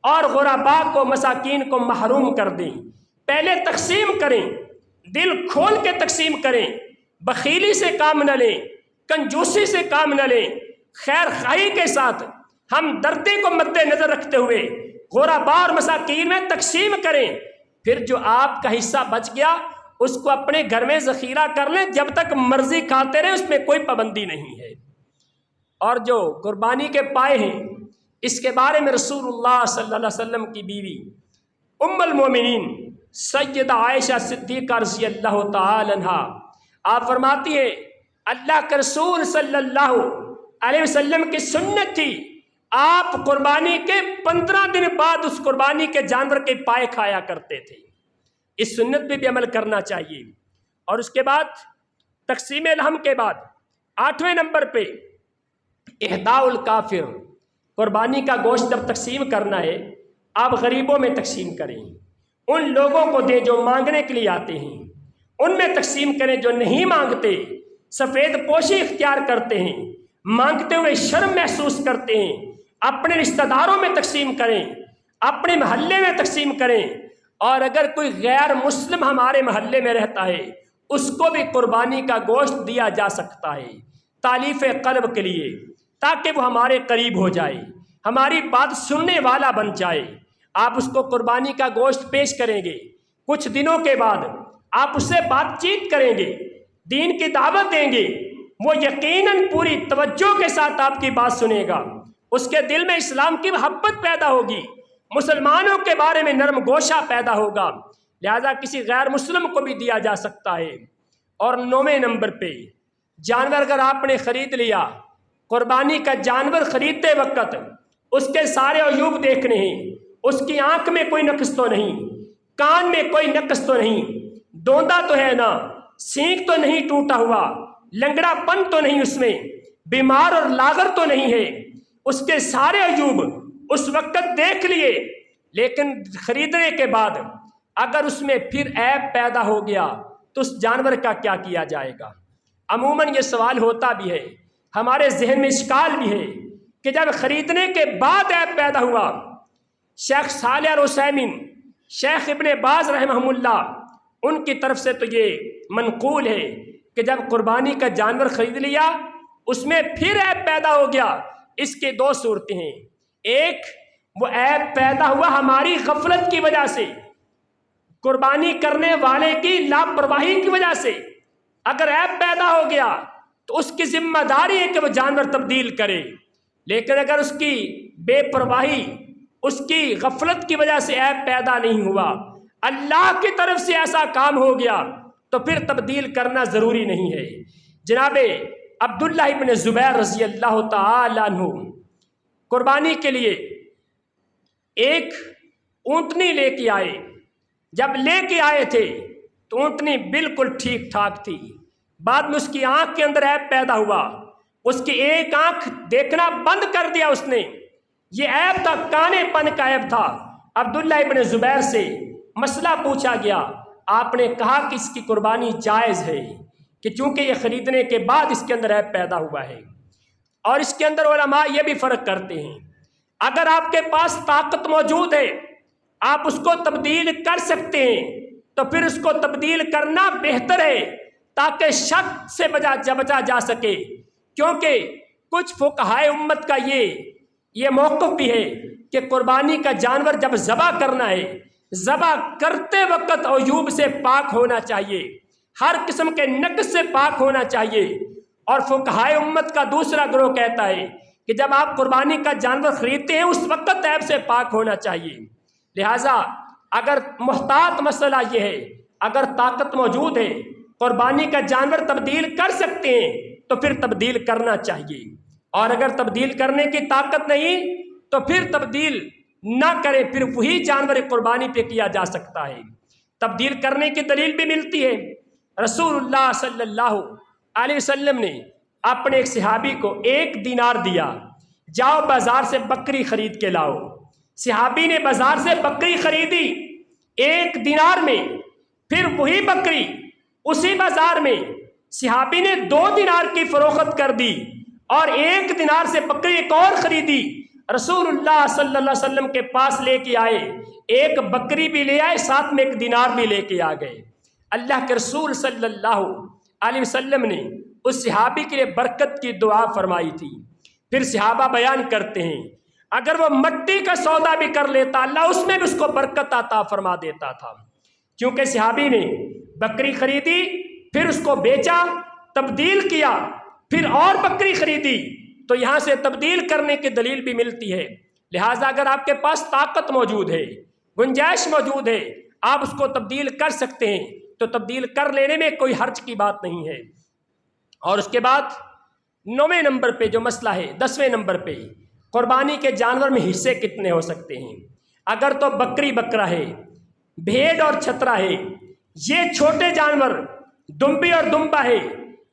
اور غرباء کو، مساکین کو محروم کر دیں۔ پہلے تقسیم کریں، دل کھول کے تقسیم کریں، بخیلی سے کام نہ لیں، کنجوسی سے کام نہ لیں، خیر خواہی کے ساتھ ہم دردے کو مد نظر رکھتے ہوئے غرباء اور مساکین میں تقسیم کریں، پھر جو آپ کا حصہ بچ گیا اس کو اپنے گھر میں ذخیرہ کر لیں، جب تک مرضی کھاتے رہیں، اس میں کوئی پابندی نہیں ہے۔ اور جو قربانی کے پائے ہیں، اس کے بارے میں رسول اللہ صلی اللہ علیہ وسلم کی بیوی ام المومنین سیدہ عائشہ صدیقہ رضی اللہ تعالی عنہا آپ فرماتی ہیں اللہ کے رسول صلی اللہ علیہ وسلم کی سنت تھی، آپ قربانی کے 15 دن بعد اس قربانی کے جانور کے پائے کھایا کرتے تھے۔ اس سنت پہ بھی عمل کرنا چاہیے۔ اور اس کے بعد تقسیم لحم کے بعد 8ویں نمبر پہ اہداء الکافر، قربانی کا گوشت جب تقسیم کرنا ہے آپ غریبوں میں تقسیم کریں، ان لوگوں کو دیں جو مانگنے کے لیے آتے ہیں، ان میں تقسیم کریں جو نہیں مانگتے، سفید پوشی اختیار کرتے ہیں، مانگتے ہوئے شرم محسوس کرتے ہیں، اپنے رشتہ داروں میں تقسیم کریں، اپنے محلے میں تقسیم کریں، اور اگر کوئی غیر مسلم ہمارے محلے میں رہتا ہے اس کو بھی قربانی کا گوشت دیا جا سکتا ہے تالیف قلب کے لیے، تاکہ وہ ہمارے قریب ہو جائے، ہماری بات سننے والا بن جائے۔ آپ اس کو قربانی کا گوشت پیش کریں گے، کچھ دنوں کے بعد آپ اس سے بات چیت کریں گے، دین کی دعوت دیں گے، وہ یقیناً پوری توجہ کے ساتھ آپ کی بات سنے گا، اس کے دل میں اسلام کی محبت پیدا ہوگی، مسلمانوں کے بارے میں نرم گوشہ پیدا ہوگا، لہذا کسی غیر مسلم کو بھی دیا جا سکتا ہے۔ اور 9ویں نمبر پہ جانور اگر آپ نے خرید لیا، قربانی کا جانور خریدتے وقت اس کے سارے عیوب دیکھنے ہیں، اس کی آنکھ میں کوئی نقص تو نہیں، کان میں کوئی نقص تو نہیں، دوندا تو ہے نا، سینگ تو نہیں ٹوٹا ہوا، لنگڑا پن تو نہیں اس میں، بیمار اور لاغر تو نہیں ہے، اس کے سارے عیوب اس وقت دیکھ لیے، لیکن خریدنے کے بعد اگر اس میں پھر عیب پیدا ہو گیا تو اس جانور کا کیا کیا جائے گا؟ عموماً یہ سوال ہوتا بھی ہے، ہمارے ذہن میں اشکال بھی ہے کہ جب خریدنے کے بعد عیب پیدا ہوا، شیخ صالح العثیمین، شیخ ابن باز رحمہ اللہ، ان کی طرف سے تو یہ منقول ہے کہ جب قربانی کا جانور خرید لیا اس میں پھر عیب پیدا ہو گیا، اس کے 2 صورتیں ہیں، ایک وہ عیب پیدا ہوا ہماری غفلت کی وجہ سے، قربانی کرنے والے کی لاپرواہی کی وجہ سے، اگر عیب پیدا ہو گیا تو اس کی ذمہ داری ہے کہ وہ جانور تبدیل کرے، لیکن اگر اس کی بے پرواہی، اس کی غفلت کی وجہ سے عیب پیدا نہیں ہوا، اللہ کی طرف سے ایسا کام ہو گیا تو پھر تبدیل کرنا ضروری نہیں ہے۔ جناب عبداللہ ابن زبیر رضی اللہ تعالی عنہ قربانی کے لیے ایک اونٹنی لے کے آئے، جب لے کے آئے تھے تو اونٹنی بالکل ٹھیک ٹھاک تھی، بعد میں اس کی آنکھ کے اندر عیب پیدا ہوا، اس کی ایک آنکھ دیکھنا بند کر دیا اس نے، یہ عیب تھا، کانے پن کا عیب تھا۔ عبداللہ ابن زبیر سے مسئلہ پوچھا گیا، آپ نے کہا کہ اس کی قربانی جائز ہے کہ چونکہ یہ خریدنے کے بعد اس کے اندر عیب پیدا ہوا ہے۔ اور اس کے اندر علماء یہ بھی فرق کرتے ہیں، اگر آپ کے پاس طاقت موجود ہے، آپ اس کو تبدیل کر سکتے ہیں تو پھر اس کو تبدیل کرنا بہتر ہے تاکہ شک سے بچا جا سکے، کیونکہ کچھ فقہائے امت کا یہ موقف بھی ہے کہ قربانی کا جانور جب ذبح کرنا ہے، ذبح کرتے وقت عیوب سے پاک ہونا چاہیے، ہر قسم کے نقص سے پاک ہونا چاہیے۔ اور فقہائے امت کا دوسرا گروہ کہتا ہے کہ جب آپ قربانی کا جانور خریدتے ہیں اس وقت عیب سے پاک ہونا چاہیے۔ لہٰذا اگر محتاط مسئلہ یہ ہے، اگر طاقت موجود ہے، قربانی کا جانور تبدیل کر سکتے ہیں تو پھر تبدیل کرنا چاہیے، اور اگر تبدیل کرنے کی طاقت نہیں تو پھر تبدیل نہ کریں، پھر وہی جانور قربانی پہ کیا جا سکتا ہے۔ تبدیل کرنے کی دلیل بھی ملتی ہے، رسول اللہ صلی اللہ علیہ وسلم نے اپنے ایک صحابی کو 1 دینار دیا، جاؤ بازار سے بکری خرید کے لاؤ۔ صحابی نے بازار سے بکری خریدی 1 دینار میں، پھر وہی بکری اسی بازار میں صحابی نے 2 دینار کی فروخت کر دی، اور 1 دینار سے بکری ایک اور خریدی، رسول اللہ صلی اللہ علیہ وسلم کے پاس لے کے آئے، 1 بکری بھی لے آئے، ساتھ میں 1 دینار بھی لے کے آ گئے۔ اللہ کے رسول صلی اللہ علیہ وسلم نے اس صحابی کے لیے برکت کی دعا فرمائی تھی۔ پھر صحابہ بیان کرتے ہیں اگر وہ مٹی کا سودا بھی کر لیتا اللہ اس میں بھی اس کو برکت عطا فرما دیتا تھا۔ کیونکہ صحابی نے بکری خریدی، پھر اس کو بیچا، تبدیل کیا، پھر اور بکری خریدی، تو یہاں سے تبدیل کرنے کی دلیل بھی ملتی ہے۔ لہٰذا اگر آپ کے پاس طاقت موجود ہے، گنجائش موجود ہے، آپ اس کو تبدیل کر سکتے ہیں، تو تبدیل کر لینے میں کوئی حرج کی بات نہیں ہے۔ اور اس کے بعد 9ویں نمبر پہ جو مسئلہ ہے، 10ویں نمبر پہ قربانی کے جانور میں حصے کتنے ہو سکتے ہیں؟ اگر تو بکری بکرا ہے، بھیڑ اور چھترا ہے، یہ چھوٹے جانور دمبی اور دمبا ہے،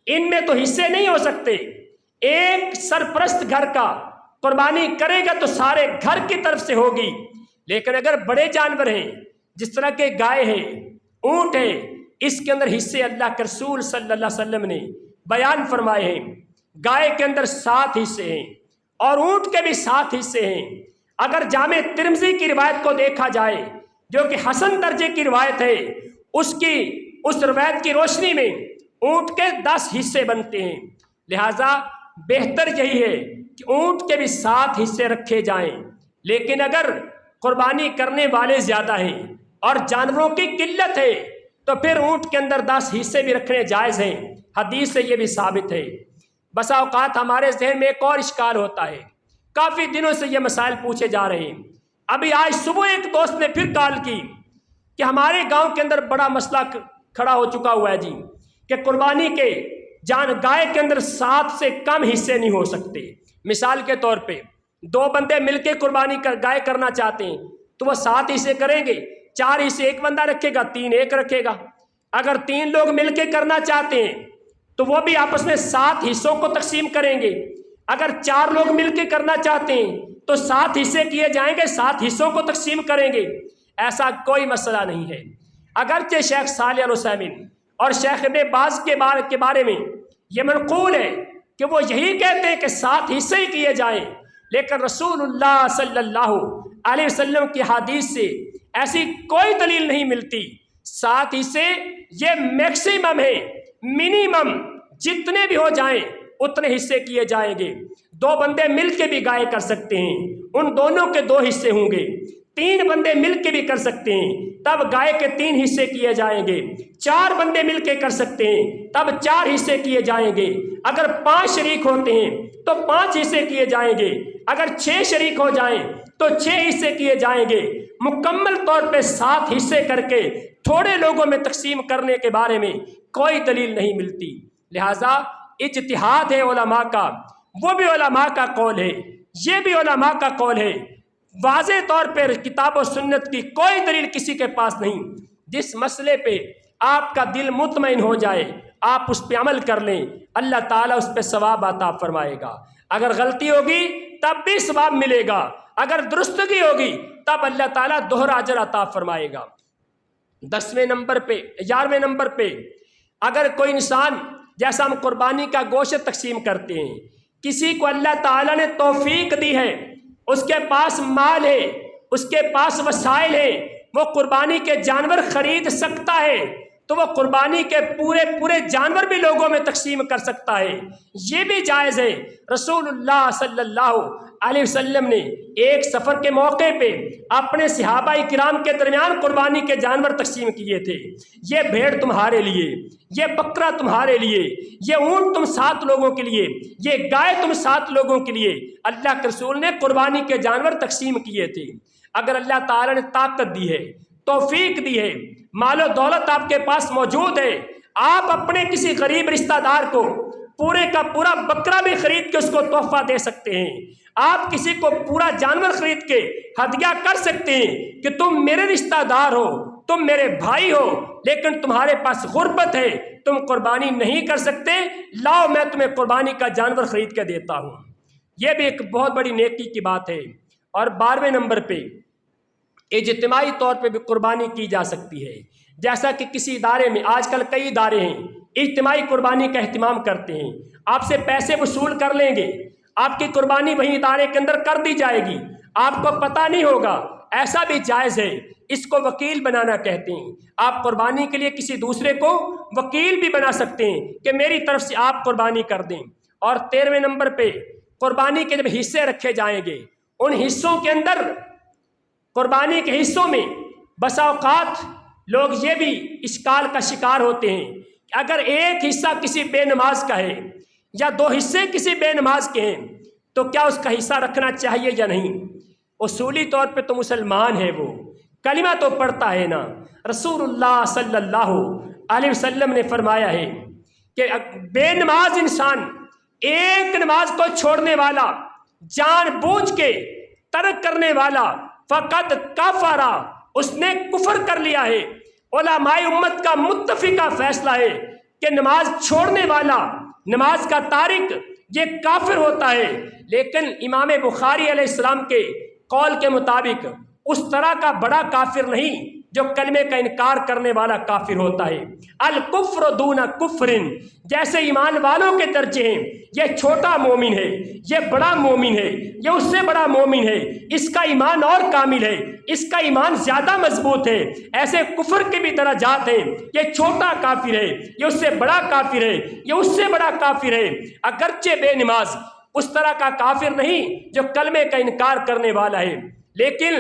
ان میں تو حصے نہیں ہو سکتے۔ ایک سرپرست گھر کا قربانی کرے گا تو سارے گھر کی طرف سے ہوگی، لیکن اگر بڑے جانور ہیں جس طرح کے گائے ہے، اونٹ ہے، اس کے اندر حصے اللہ کے رسول صلی اللہ علیہ وسلم نے بیان فرمائے ہیں۔ گائے کے اندر 7 حصے ہیں اور اونٹ کے بھی 7 حصے ہیں۔ اگر جامع ترمذی کی روایت کو دیکھا جائے جو کہ حسن درجے کی روایت ہے، اس روایت کی روشنی میں اونٹ کے 10 حصے بنتے ہیں۔ لہٰذا بہتر یہی ہے کہ اونٹ کے بھی 7 حصے رکھے جائیں، لیکن اگر قربانی کرنے والے زیادہ ہیں اور جانوروں کی قلت ہے تو پھر اونٹ کے اندر 10 حصے بھی رکھنے جائز ہیں، حدیث سے یہ بھی ثابت ہے۔ بسا اوقات ہمارے ذہن میں ایک اور اشکال ہوتا ہے، کافی دنوں سے یہ مسائل پوچھے جا رہے ہیں۔ ابھی آج صبح ایک دوست نے پھر کال کی کہ ہمارے گاؤں کے اندر بڑا مسئلہ کھڑا ہو چکا ہوا ہے جی، کہ قربانی کے گائے کے اندر 7 سے کم حصے نہیں ہو سکتے۔ مثال کے طور پہ 2 بندے مل کے قربانی گائے کرنا چاہتے ہیں تو وہ 7 حصے کریں گے، 4 حصے ایک بندہ رکھے گا، 3 ایک رکھے گا۔ اگر 3 لوگ مل کے کرنا چاہتے ہیں تو وہ بھی آپس میں 7 حصوں کو تقسیم کریں گے۔ اگر 4 لوگ مل کے کرنا چاہتے ہیں تو 7 حصے کیے جائیں گے، 7 حصوں کو تقسیم کریں گے۔ ایسا کوئی مسئلہ نہیں ہے۔ اگرچہ شیخ صالح العثیمین اور شیخ ابن باز کے بارے میں یہ منقول ہے کہ وہ یہی کہتے ہیں کہ 7 حصے ہی کیے جائیں، لیکن رسول اللہ صلی اللہ علیہ وسلم کی حدیث سے ایسی کوئی دلیل نہیں ملتی۔ 7 حصے یہ میکسیمم ہے، منیمم جتنے بھی ہو جائیں اتنے حصے کیے جائیں گے۔ 2 بندے مل کے بھی گائے کر سکتے ہیں، ان دونوں کے 2 حصے ہوں گے۔ 3 بندے مل کے بھی کر سکتے ہیں، تب گائے کے 3 حصے کیے جائیں گے۔ 4 بندے مل کے کر سکتے ہیں، تب 4 حصے کیے جائیں گے۔ اگر 5 شریک ہوتے ہیں تو 5 حصے کیے جائیں گے۔ اگر 6 شریک ہو جائیں تو 6 حصے کیے جائیں گے۔ مکمل طور پہ 7 حصے کر کے تھوڑے لوگوں میں تقسیم کرنے کے بارے میں کوئی دلیل نہیں ملتی۔ لہٰذا اجتہاد ہے علماء کا، وہ بھی علماء کا قول ہے، یہ بھی علماء کا قول ہے۔ واضح طور پر کتاب و سنت کی کوئی دلیل کسی کے پاس نہیں۔ جس مسئلے پہ آپ کا دل مطمئن ہو جائے آپ اس پہ عمل کر لیں، اللہ تعالیٰ اس پہ ثواب عطا فرمائے گا۔ اگر غلطی ہوگی تب بھی ثواب ملے گا، اگر درستگی ہوگی تب اللہ تعالیٰ دوہرا اجر عطا فرمائے گا۔ 11ویں نمبر پہ اگر کوئی انسان، جیسا ہم قربانی کا گوشت تقسیم کرتے ہیں، کسی کو اللہ تعالیٰ نے توفیق دی ہے، اس کے پاس مال ہے، اس کے پاس وسائل ہے، وہ قربانی کے جانور خرید سکتا ہے، تو وہ قربانی کے پورے جانور بھی لوگوں میں تقسیم کر سکتا ہے، یہ بھی جائز ہے۔ رسول اللہ صلی اللہ علیہ وسلم نے ایک سفر کے موقع پہ اپنے صحابہ کرام کے درمیان قربانی کے جانور تقسیم کیے تھے۔ یہ بھیڑ تمہارے لیے، یہ بکرا تمہارے لیے، یہ اونٹ تم 7 لوگوں کے لیے، یہ گائے تم 7 لوگوں کے لیے۔ اللہ کے رسول نے قربانی کے جانور تقسیم کیے تھے۔ اگر اللہ تعالیٰ نے طاقت دی ہے، توفیق دی ہے، مال و دولت آپ کے پاس موجود ہے، آپ اپنے کسی غریب رشتہ دار کو پورے کا پورا بکرا بھی خرید کے اس کو تحفہ دے سکتے ہیں، آپ کسی کو پورا جانور خرید کے ہدیہ کر سکتے ہیں کہ تم میرے رشتہ دار ہو، تم میرے بھائی ہو، لیکن تمہارے پاس غربت ہے، تم قربانی نہیں کر سکتے، لاؤ میں تمہیں قربانی کا جانور خرید کے دیتا ہوں۔ یہ بھی ایک بہت بڑی نیکی کی بات ہے۔ اور 12ویں نمبر پہ اجتماعی طور پہ بھی قربانی کی جا سکتی ہے، جیسا کہ کسی ادارے میں، آج کل کئی ادارے ہیں اجتماعی قربانی کا اہتمام کرتے ہیں، آپ سے پیسے وصول کر لیں گے، آپ کی قربانی وہیں ادارے کے اندر کر دی جائے گی، آپ کو پتہ نہیں ہوگا، ایسا بھی جائز ہے۔ اس کو وکیل بنانا کہتے ہیں۔ آپ قربانی کے لیے کسی دوسرے کو وکیل بھی بنا سکتے ہیں کہ میری طرف سے آپ قربانی کر دیں۔ اور 13ویں نمبر پہ قربانی کے جب حصے رکھے جائیں گے ان حصوں کے اندر، قربانی کے حصوں میں بسا اوقات لوگ یہ بھی اشکال کا شکار ہوتے ہیں کہ اگر ایک حصہ کسی بے نماز کا ہے یا دو حصے کسی بے نماز کے ہیں تو کیا اس کا حصہ رکھنا چاہیے یا نہیں؟ اصولی طور پہ تو مسلمان ہے، وہ کلمہ تو پڑھتا ہے نا۔ رسول اللہ صلی اللہ علیہ وسلم نے فرمایا ہے کہ بے نماز انسان، ایک نماز کو چھوڑنے والا، جان بوجھ کے ترک کرنے والا، فقط کفارہ، اس نے کفر کر لیا ہے۔ علماء امت کا متفقہ فیصلہ ہے کہ نماز چھوڑنے والا، نماز کا تارک، یہ کافر ہوتا ہے۔ لیکن امام بخاری علیہ السلام کے قول کے مطابق اس طرح کا بڑا کافر نہیں جو کلمے کا انکار کرنے والا کافر ہوتا ہے۔ الکفر دون کفر، جیسے ایمان والوں کے درجے ہیں، یہ چھوٹا مومن ہے، یہ بڑا مومن ہے، یہ اس سے بڑا مومن ہے، اس کا ایمان اور کامل ہے، اس کا ایمان زیادہ مضبوط ہے۔ ایسے کفر کے بھی درجات ہیں، یہ چھوٹا کافر ہے، یہ اس سے بڑا کافر ہے، یہ اس سے بڑا کافر ہے۔ اگرچہ بے نماز اس طرح کا کافر نہیں جو کلمے کا انکار کرنے والا ہے، لیکن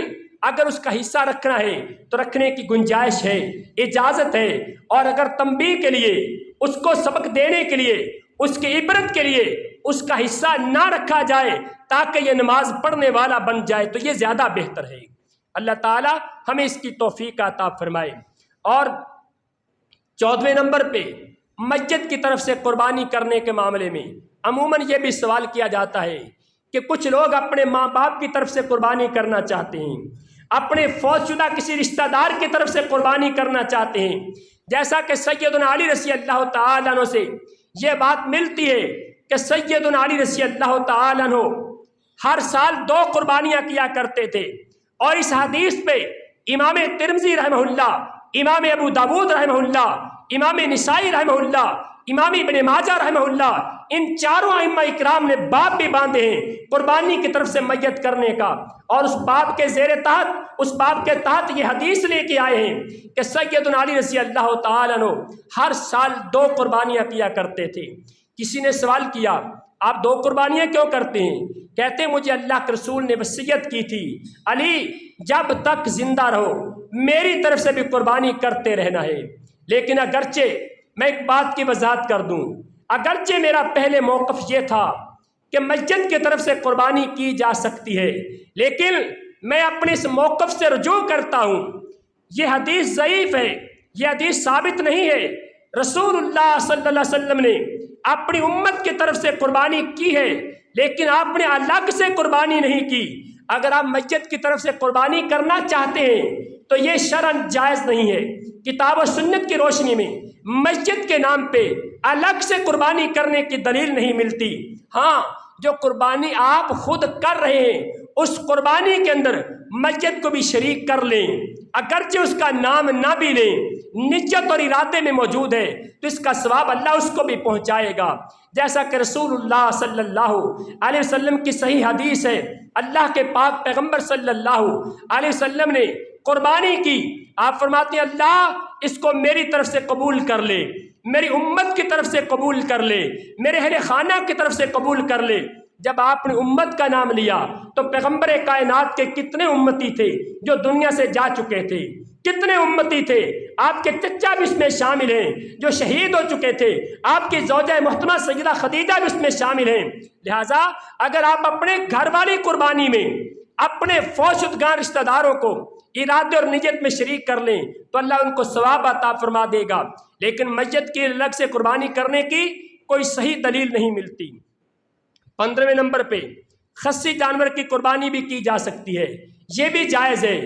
اگر اس کا حصہ رکھنا ہے تو رکھنے کی گنجائش ہے، اجازت ہے۔ اور اگر تنبیہ کے لیے، اس کو سبق دینے کے لیے، اس کی عبرت کے لیے اس کا حصہ نہ رکھا جائے تاکہ یہ نماز پڑھنے والا بن جائے تو یہ زیادہ بہتر ہے۔ اللہ تعالی ہمیں اس کی توفیق عطا فرمائے۔ اور 14ویں نمبر پہ مسجد کی طرف سے قربانی کرنے کے معاملے میں عموماً یہ بھی سوال کیا جاتا ہے کہ کچھ لوگ اپنے ماں باپ کی طرف سے قربانی کرنا چاہتے ہیں، اپنے فوت شدہ کسی رشتہ دار کی طرف سے قربانی کرنا چاہتے ہیں، جیسا کہ سیدنا علی رضی اللہ تعالیٰ عنہ سے یہ بات ملتی ہے کہ سیدنا علی رضی اللہ تعالیٰ عنہ ہر سال 2 قربانیاں کیا کرتے تھے۔ اور اس حدیث پہ امام ترمذی رحمہ اللہ، امام ابو داود رحمہ اللہ، امام نسائی رحمہ اللہ، امام ابن ماجہ رحمہ اللہ، ان چاروں ائمہ اکرام نے باب بھی باندھے ہیں قربانی کی طرف سے میت کرنے کا۔ اور اس باب کے زیر تحت، اس باب کے تحت یہ حدیث لے کے آئے ہیں کہ سیدنا علی رضی اللہ تعالیٰ عنہ ہر سال 2 قربانیاں کیا کرتے تھے۔ کسی نے سوال کیا آپ 2 قربانیاں کیوں کرتے ہیں؟ کہتے ہیں مجھے اللہ کے رسول نے وصیت کی تھی علی جب تک زندہ رہو میری طرف سے بھی قربانی کرتے رہنا ہے۔ لیکن اگرچہ میں ایک بات کی وضاحت کر دوں، اگرچہ میرا پہلے موقف یہ تھا کہ مسجد کی طرف سے قربانی کی جا سکتی ہے، لیکن میں اپنے اس موقف سے رجوع کرتا ہوں۔ یہ حدیث ضعیف ہے، یہ حدیث ثابت نہیں ہے۔ رسول اللہ صلی اللہ علیہ وسلم نے اپنی امت کی طرف سے قربانی کی ہے، لیکن آپ نے الگ سے قربانی نہیں کی۔ اگر آپ مسجد کی طرف سے قربانی کرنا چاہتے ہیں تو یہ شرعاً جائز نہیں ہے۔ کتاب و سنت کی روشنی میں مسجد کے نام پہ الگ سے قربانی کرنے کی دلیل نہیں ملتی۔ ہاں، جو قربانی آپ خود کر رہے ہیں اس قربانی کے اندر مسجد کو بھی شریک کر لیں، اگرچہ اس کا نام نہ بھی لیں، نیت اور ارادے میں موجود ہے تو اس کا ثواب اللہ اس کو بھی پہنچائے گا۔ جیسا کہ رسول اللہ صلی اللہ علیہ وسلم کی صحیح حدیث ہے، اللہ کے پاک پیغمبر صلی اللہ علیہ وسلم نے قربانی کی، آپ فرماتے ہیں اللہ اس کو میری طرف سے قبول کر لے، میری امت کی طرف سے قبول کر لے، میرے اہل خانہ کی طرف سے قبول کر لے۔ جب آپ نے امت کا نام لیا تو پیغمبر کائنات کے کتنے امتی تھے جو دنیا سے جا چکے تھے، کتنے امتی تھے، آپ کے چچا بھی اس میں شامل ہیں جو شہید ہو چکے تھے، آپ کی زوجہ محترمہ سیدہ خدیجہ بھی اس میں شامل ہیں۔ لہٰذا اگر آپ اپنے گھر والی قربانی میں اپنے فوت شدگان رشتہ داروں کو ارادے اور نیت میں شریک کر لیں تو اللہ ان کو ثواب عطا فرما دے گا، لیکن مسجد کی الگ سے قربانی کرنے کی کوئی صحیح دلیل نہیں ملتی۔ 15ویں نمبر پہ خصی جانور کی قربانی بھی کی جا سکتی ہے، یہ بھی جائز ہے۔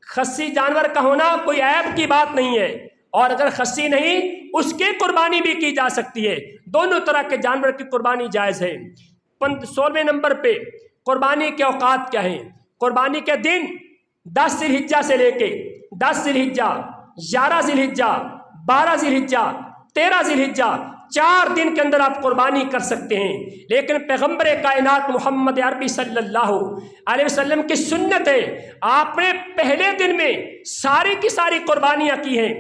خصی جانور کا ہونا کوئی عیب کی بات نہیں ہے، اور اگر خصی نہیں اس کی قربانی بھی کی جا سکتی ہے، دونوں طرح کے جانور کی قربانی جائز ہے۔ 16ویں نمبر پہ قربانی کے اوقات کیا ہیں؟ قربانی کے دن 10 ذی الحجہ سے لے کے 10 ذی الحجہ، 11 ذی الحجہ، 12 ذی الحجہ، 13 ذی الحجہ، 4 دن کے اندر آپ قربانی کر سکتے ہیں۔ لیکن پیغمبر کائنات محمد عربی صلی اللہ علیہ وسلم کی سنت ہے، آپ نے پہلے دن میں ساری کی ساری قربانیاں کی ہیں۔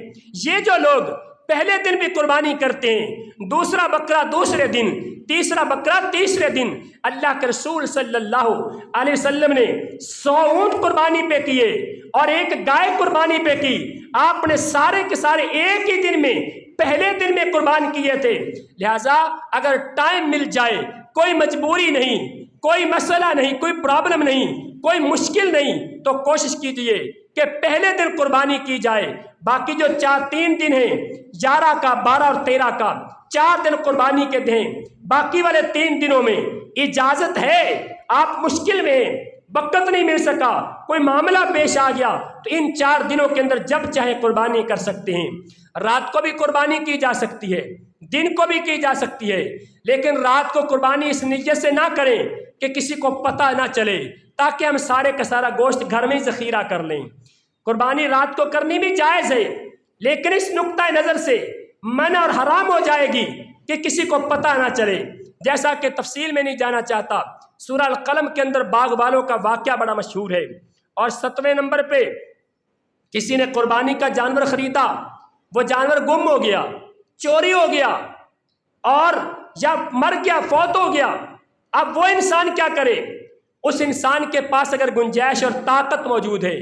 یہ جو لوگ پہلے دن بھی قربانی کرتے ہیں، دوسرا بکرا دوسرے دن، تیسرا بکرا تیسرے دن۔ اللہ کے رسول صلی اللہ علیہ وسلم نے 100 اونٹ قربانی پہ کیے اور ایک گائے قربانی پہ کی۔ آپ نے سارے کے سارے ایک ہی دن میں پہلے دن میں قربان کیے تھے۔ لہٰذا اگر ٹائم مل جائے، کوئی مجبوری نہیں، کوئی مسئلہ نہیں، کوئی پرابلم نہیں، کوئی مشکل نہیں، تو کوشش کیجئے کہ پہلے دن قربانی کی جائے۔ باقی جو 3 دن ہیں، 11 کا، 12 اور 13 کا، 4 دن قربانی کے دیں۔ باقی والے 3 دنوں میں اجازت ہے، آپ مشکل میں ہیں، وقت نہیں مل سکا، کوئی معاملہ پیش آ گیا، تو ان 4 دنوں کے اندر جب چاہے قربانی کر سکتے ہیں۔ رات کو بھی قربانی کی جا سکتی ہے، دن کو بھی کی جا سکتی ہے، لیکن رات کو قربانی اس نیت سے نہ کریں کہ کسی کو پتہ نہ چلے، تاکہ ہم سارے کا سارا گوشت گھر میں ہی ذخیرہ کر لیں۔ قربانی رات کو کرنی بھی جائز ہے، لیکن اس نقطۂ نظر سے منع اور حرام ہو جائے گی کہ کسی کو پتہ نہ چلے۔ جیسا کہ تفصیل میں نہیں جانا چاہتا، سورہ القلم کے اندر باغ والوں کا واقعہ بڑا مشہور ہے، اور 7ویں نمبر پہ کسی نے قربانی کا جانور خریدا، وہ جانور گم ہو گیا، چوری ہو گیا، اور یا مر گیا، فوت ہو گیا۔ اب وہ انسان کیا کرے؟ اس انسان کے پاس اگر گنجائش اور طاقت موجود ہے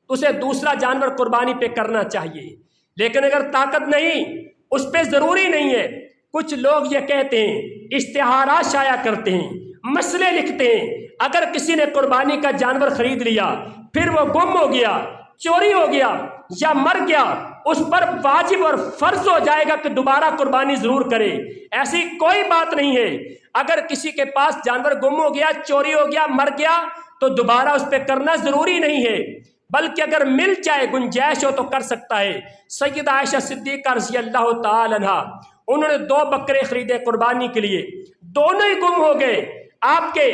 تو اسے دوسرا جانور قربانی پہ کرنا چاہیے، لیکن اگر طاقت نہیں، اس پہ ضروری نہیں ہے۔ کچھ لوگ یہ کہتے ہیں، اشتہارات شائع کرتے ہیں، مسئلے لکھتے ہیں، اگر کسی نے قربانی کا جانور خرید لیا، پھر وہ گم ہو گیا، چوری ہو گیا یا مر گیا، اس پر واجب اور فرض ہو جائے گا کہ دوبارہ قربانی ضرور کرے۔ ایسی کوئی بات نہیں ہے۔ اگر کسی کے پاس جانور گم ہو گیا، چوری ہو گیا، مر گیا، تو دوبارہ اس پہ کرنا ضروری نہیں ہے، بلکہ اگر مل جائے، گنجائش ہو تو کر سکتا ہے۔ سیدہ عائشہ صدیقہ رضی اللہ تعالی عنہا، انہوں نے 2 بکرے خریدے قربانی کے لیے، دونوں ہی گم ہو گئے۔ آپ کے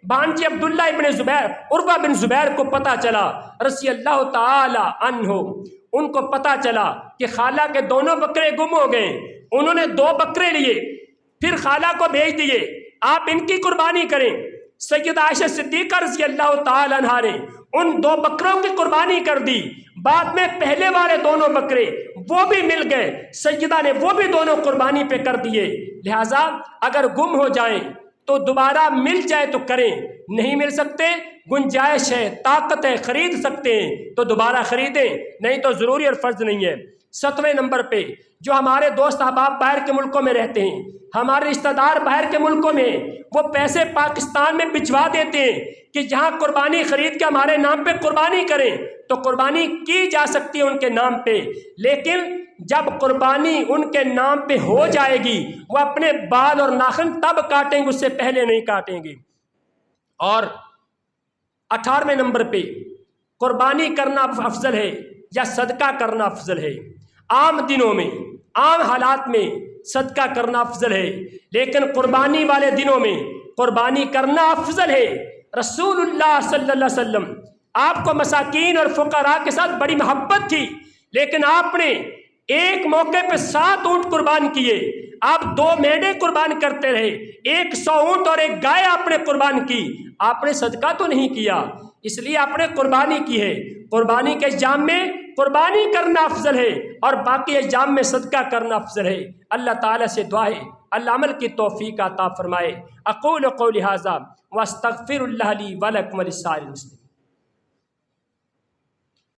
بھانجے عبداللہ ابن زبیر، عروہ بن زبیر کو پتہ چلا رضی اللہ تعالی عنہ، ان کو پتہ چلا کہ خالہ کے دونوں بکرے گم ہو گئے۔ انہوں نے 2 بکرے لیے، پھر خالہ کو بھیج دیے، آپ ان کی قربانی کریں۔ سیدہ عائشہ صدیقہ رضی اللہ تعالی عنہا نے ان 2 بکروں کی قربانی کر دی۔ بعد میں پہلے والے دونوں بکرے وہ بھی مل گئے، سیدہ نے وہ بھی دونوں قربانی پہ کر دیے۔ لہٰذا اگر گم ہو جائیں تو دوبارہ مل جائے تو کریں، نہیں مل سکتے، گنجائش ہے، طاقت ہے، خرید سکتے ہیں تو دوبارہ خریدیں، نہیں تو ضروری اور فرض نہیں ہے۔ 7ویں نمبر پہ جو ہمارے دوست احباب باہر کے ملکوں میں رہتے ہیں، ہمارے رشتہ دار باہر کے ملکوں میں، وہ پیسے پاکستان میں بھجوا دیتے ہیں کہ یہاں قربانی خرید کے ہمارے نام پہ قربانی کریں، تو قربانی کی جا سکتی ہے ان کے نام پہ، لیکن جب قربانی ان کے نام پہ ہو جائے گی، وہ اپنے بال اور ناخن تب کاٹیں گے، اس سے پہلے نہیں کاٹیں گے۔ اور 18ویں نمبر پہ قربانی کرنا افضل ہے یا صدقہ کرنا افضل ہے؟ عام دنوں میں، عام حالات میں صدقہ کرنا افضل ہے، لیکن قربانی والے دنوں میں قربانی کرنا افضل ہے۔ رسول اللہ صلی اللہ علیہ وسلم، آپ کو مساکین اور فقراء کے ساتھ بڑی محبت تھی، لیکن آپ نے ایک موقع پہ 7 اونٹ قربان کیے، آپ 2 میڑے قربان کرتے رہے، 100 اونٹ اور 1 گائے آپ نے قربان کی، آپ نے صدقہ تو نہیں کیا، اس لیے آپ نے قربانی کی ہے۔ قربانی کے ایام میں قربانی کرنا افضل ہے اور باقی ایام میں صدقہ کرنا افضل ہے۔ اللہ تعالیٰ سے دعا ہے اللہ عمل کی توفیق عطا فرمائے۔ اقول قولی ھذا واستغفر اللہ لی ولکم ولسائر المسلمین۔